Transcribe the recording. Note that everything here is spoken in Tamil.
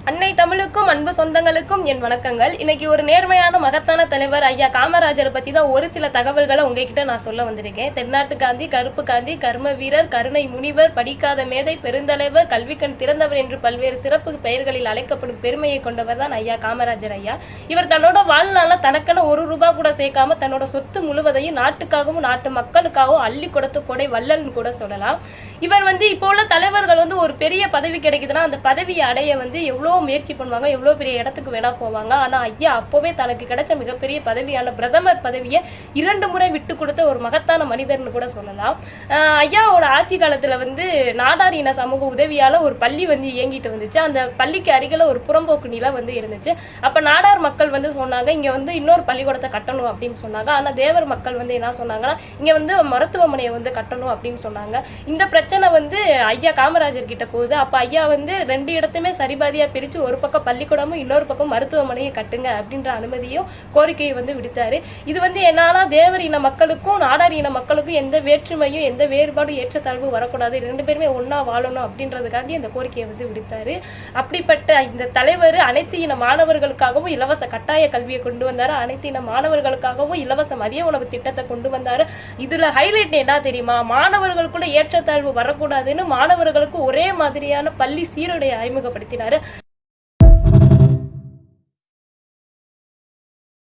அன்னை தமிழுக்கும் அன்பு சொந்தங்களுக்கும் என் வணக்கங்கள். இன்னைக்கு ஒரு நேர்மையான மகத்தான தலைவர் ஐயா காமராஜரை பத்தி தான் ஒரு சில தகவல்களை உங்ககிட்ட நான் சொல்ல வந்திருக்கேன். தென்னாட்டு காந்தி, கருப்பு காந்தி, கர்ம வீரர், கருணை முனிவர், படிக்காத மேதை, பெருந்தலைவர், கல்விக்கண் திறந்தவர் என்று பல்வேறு சிறப்பு பெயர்களில் அழைக்கப்படும் பெருமையை கொண்டவர் தான் ஐயா காமராஜர் ஐயா. இவர் தன்னோட வாழ்நாள தனக்கென ₹1 கூட சேர்க்காம தன்னோட சொத்து முழுவதையும் நாட்டுக்காகவும் நாட்டு மக்களுக்காகவும் அள்ளி கொடுத்த கொடை வள்ளல்னு கூட சொல்லலாம். இவர் இப்போ உள்ள தலைவர்கள் ஒரு பெரிய பதவி கிடைக்குதுன்னா அந்த பதவியை அடைய எவ்வளவு முயற்சி பண்ணுவாங்க, எவ்வளவு பெரிய இடத்துக்கு வேணா போவாங்க. ஆனா ஐயா அப்பவே தனக்கு கிடைச்ச மிகப்பெரிய பதவியான பிரதமர் பதவியை 2 முறை விட்டு கொடுத்த ஒரு மகத்தான மனிதர்னு கூட சொல்லலாம். ஐயாவோட ஆட்சி காலத்துல நாடார் இன சமூக உதவியால ஒரு பள்ளி இயங்கிட்டு வந்துச்சு. அந்த பள்ளிக்கு அருகில ஒரு புறம்போக்கு நிலம் இருந்துச்சு. அப்ப நாடார் மக்கள் சொன்னாங்க, இங்க இன்னொரு பள்ளிக்கூடத்தை கட்டணும் அப்படின்னு சொன்னாங்க. ஆனா தேவர் மக்கள் என்ன சொன்னாங்கன்னா, இங்க மருத்துவமனையை கட்டணும் அப்படின்னு சொன்னாங்க. இந்த பிரச்சனை ஐயா காமராஜர் கிட்ட போகுது. அப்ப ஐயா 2 இடத்துமே சரிபாதியா பிரிச்சு ஒரு பக்கம் பள்ளிக்கூடமும் இன்னொரு பக்கம் மருத்துவமனையை கட்டுங்க அப்படின்ற அனுமதியும் கோரிக்கையை விடுத்தாரு. இது என்னன்னா தேவர் இன மக்களுக்கும் நாடார் இன மக்களுக்கும் எந்த வேற்றுமையும் எந்த வேறுபாடும் ஏற்றத்தாழ்வு வரக்கூடாது, 2 பேருமே ஒன்னா வாழணும் அப்படின்றதுக்காண்டி அந்த கோரிக்கையை விடுத்தாரு. அப்படிப்பட்ட இந்த தலைவர் அனைத்து இன மாணவர்களுக்காகவும் இலவச கட்டாய கல்வியை கொண்டு வந்தாரு. அனைத்து இன மாணவர்களுக்காகவும் இலவச மதிய உணவு திட்டத்தை கொண்டு வந்தாரு. இதுல ஹைலைட் என்ன தெரியுமா, மாணவர்களுக்குள்ள ஏற்றத்தாழ்வு வரக்கூடாதுன்னு மாணவர்களுக்கு ஒரே மாதிரியான பள்ளி சீருடையை அறிமுகப்படுத்தினாரு.